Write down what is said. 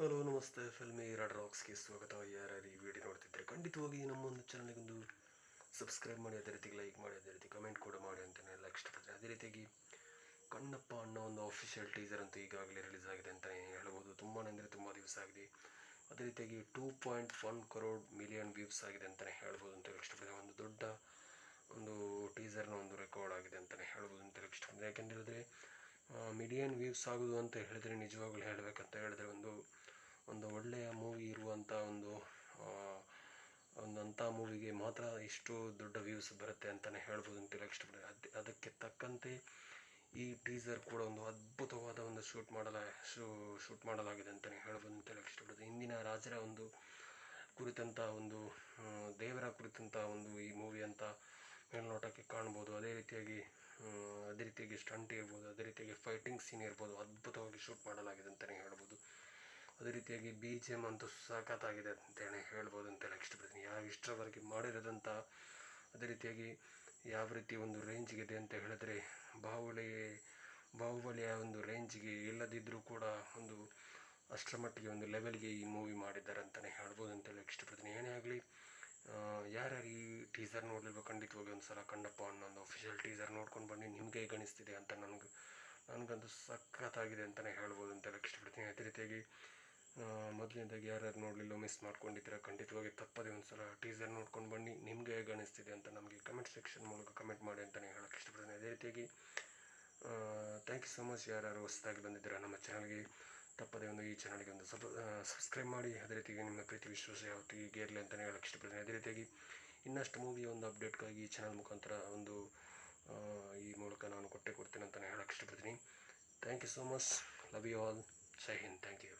Hello ನಮಸ್ತೆ, filmy rod ರಾಕ್ಸ್ಗೆ ಸ್ವಾಗತ. ಯಾರ್ಯಾರು ಈ ವಿಡಿಯೋ ನೋಡ್ತಿದ್ರೆ ಖಂಡಿತವಾಗಿ ನಮ್ಮ ಒಂದು ಚಾನಲ್ಗೊಂದು ಸಬ್ಸ್ಕ್ರೈಬ್ ಮಾಡಿ, ಅದೇ ರೀತಿ ಲೈಕ್ ಮಾಡಿ, ಅದೇ ರೀತಿ ಕಮೆಂಟ್ ಕೂಡ ಮಾಡಿ ಅಂತಲೇ ಎಲ್ಲ ಇಷ್ಟಪಡ್ತೀನಿ. ಅದೇ ರೀತಿಯಾಗಿ ಕಣ್ಣಪ್ಪ ಅನ್ನೋ ಒಂದು ಅಫಿಷಿಯಲ್ ಟೀಸರ್ ಅಂತೂ ಈಗಾಗಲೇ ರಿಲೀಸ್ ಆಗಿದೆ ಅಂತಲೇ ಹೇಳ್ಬೋದು. ತುಂಬಾ ಅಂದರೆ ತುಂಬ ದಿವಸ ಆಗಿದೆ. ಅದೇ ರೀತಿಯಾಗಿ 2.1 crore ಮಿಲಿಯನ್ ವ್ಯೂಸ್ ಆಗಿದೆ ಅಂತಲೇ ಹೇಳ್ಬೋದು ಅಂತ ಇಷ್ಟಪಡ್ತೀನಿ. ಒಂದು ದೊಡ್ಡ ಒಂದು ಟೀಸರ್ನ ಒಂದು ರೆಕಾರ್ಡ್ ಆಗಿದೆ ಅಂತಲೇ ಹೇಳ್ಬೋದು ಅಂತ ಇಷ್ಟಪಡ್ತೀನಿ. ಯಾಕೆಂತ ಹೇಳಿದ್ರೆ ಮಿಲಿಯನ್ ವ್ಯೂಸ್ ಆಗೋದು ಅಂತ ಹೇಳಿದ್ರೆ, ನಿಜವಾಗ್ಲೂ ಹೇಳಬೇಕಂತ ಹೇಳಿದ್ರೆ ಒಂದು ಒಳ್ಳೆಯ ಮೂವಿ ಇರುವಂಥ ಅಂಥ ಮೂವಿಗೆ ಮಾತ್ರ ಇಷ್ಟು ದೊಡ್ಡ ವ್ಯೂಸ್ ಬರುತ್ತೆ ಅಂತಲೇ ಹೇಳ್ಬೋದು ಅಂತ ಇಷ್ಟಪಡ್ತೀನಿ. ಅದಕ್ಕೆ ತಕ್ಕಂತೆ ಈ ಟೀಸರ್ ಕೂಡ ಒಂದು ಅದ್ಭುತವಾದ ಒಂದು ಶೂಟ್ ಮಾಡಲಾಗಿದೆ ಅಂತಲೇ ಹೇಳ್ಬೋದು ಅಂತ ಇಷ್ಟಪಡ್ತೀನಿ. ಇಂದಿನ ರಾಜರ ಒಂದು ಕುರಿತಂಥ ಒಂದು ದೇವರ ಕುರಿತಂಥ ಒಂದು ಈ ಮೂವಿ ಅಂತ ಮೇಲ್ನೋಟಕ್ಕೆ ಕಾಣ್ಬೋದು. ಅದೇ ರೀತಿಯಾಗಿ ಸ್ಟಂಟ್ ಇರ್ಬೋದು, ಅದೇ ರೀತಿಯಾಗಿ ಫೈಟಿಂಗ್ ಸೀನ್ ಇರ್ಬೋದು, ಅದ್ಭುತವಾಗಿ ಶೂಟ್ ಮಾಡಲಾಗಿದೆ ಅಂತಲೇ ಹೇಳ್ಬೋದು. ಅದೇ ರೀತಿಯಾಗಿ BGM ಅಂತೂ ಸಖತ್ತಾಗಿದೆ ಅಂತಲೇ ಹೇಳ್ಬೋದು ಅಂತೆಲ್ಲ ಇಷ್ಟಪಡ್ತೀನಿ. ಇಷ್ಟರವರೆಗೆ ಮಾಡಿರೋದಂಥ ಅದೇ ರೀತಿಯಾಗಿ ಯಾವ ರೀತಿ ಒಂದು ರೇಂಜ್ಗಿದೆ ಅಂತ ಹೇಳಿದ್ರೆ, ಬಾಹುಬಲಿಯ ಒಂದು ರೇಂಜ್ಗೆ ಇಲ್ಲದಿದ್ದರೂ ಕೂಡ ಒಂದು ಅಷ್ಟರ ಮಟ್ಟಿಗೆ ಒಂದು ಲೆವೆಲ್ಗೆ ಈ ಮೂವಿ ಮಾಡಿದ್ದಾರೆ ಅಂತಲೇ ಹೇಳ್ಬೋದು ಅಂತೆಲ್ಲ ಇಷ್ಟಪಡ್ತೀನಿ. ಏನೇ ಆಗಲಿ, ಯಾರ್ಯಾರು ಈ ಟೀಸರ್ ನೋಡಲಿಲ್ಲ ಖಂಡಿತವಾಗಿ ಒಂದು ಸಲ ಕಣ್ಣಪ್ಪ ಅನ್ನೋ ಒಂದು ಅಫಿಷಿಯಲ್ ಟೀಸರ್ ನೋಡ್ಕೊಂಡು ಬನ್ನಿ. ನಿಮಗೆ ಹೇಗೆ ಅನಿಸ್ತಿದೆ ಅಂತ ನನಗಂತೂ ಸಖತ್ತಾಗಿದೆ ಅಂತಲೇ ಹೇಳ್ಬೋದು ಅಂತೆಲ್ಲ ಇಷ್ಟಪಡ್ತೀನಿ. ಅದೇ ರೀತಿಯಾಗಿ ಮೊದಲನೇದಾಗಿ ಯಾರ್ಯಾರು ನೋಡಲಿಲ್ಲ, ಮಿಸ್ ಮಾಡ್ಕೊಂಡಿದ್ದೀರಾ, ಖಂಡಿತವಾಗಿ ತಪ್ಪದೆ ಒಂದು ಸಲ ಟೀಸರ್ ನೋಡ್ಕೊಂಡು ಬನ್ನಿ. ನಿಮಗೆ ಹೇಗೆ ಅನಿಸ್ತಿದೆ ಅಂತ ನಮಗೆ ಕಮೆಂಟ್ ಸೆಕ್ಷನ್ ಮೂಲಕ ಕಮೆಂಟ್ ಮಾಡಿ ಅಂತಲೇ ಹೇಳೋಕ್ಕೆ ಇಷ್ಟಪಡ್ತೀನಿ. ಅದೇ ರೀತಿಯಾಗಿ ಥ್ಯಾಂಕ್ ಯು ಸೊ ಮಚ್. ಯಾರ್ಯಾರು ಹೊಸದಾಗಿ ಬಂದಿದ್ದೀರಾ ನಮ್ಮ ಚಾನಲ್ಗೆ, ತಪ್ಪದೆ ಈ ಚಾನಲ್ಗೆ ಒಂದು ಸಬ್ಸ್ಕ್ರೈಬ್ ಮಾಡಿ. ಅದೇ ರೀತಿಯಾಗಿ ನಿಮ್ಮ ಪ್ರೀತಿ ವಿಶ್ವಾಸ ಯಾವತ್ತೂ ಹೀಗೆ ಇರಲಿ ಅಂತಲೇ ಹೇಳೋಕ್ಕೆ ಇಷ್ಟಪಡ್ತೀನಿ. ಅದೇ ರೀತಿಯಾಗಿ ಇನ್ನಷ್ಟು ಮೂವಿಯ ಒಂದು ಅಪ್ಡೇಟ್ಗಾಗಿ ಈ ಚಾನಲ್ ಮುಖಾಂತರ ಈ ಮೂಲಕ ನಾನು ಕೊಡ್ತೇನೆ ಅಂತಲೇ ಹೇಳೋಕ್ಕೆ ಇಷ್ಟಪಡ್ತೀನಿ. Thank you so much. Love you all. Jai Hind. Thank you.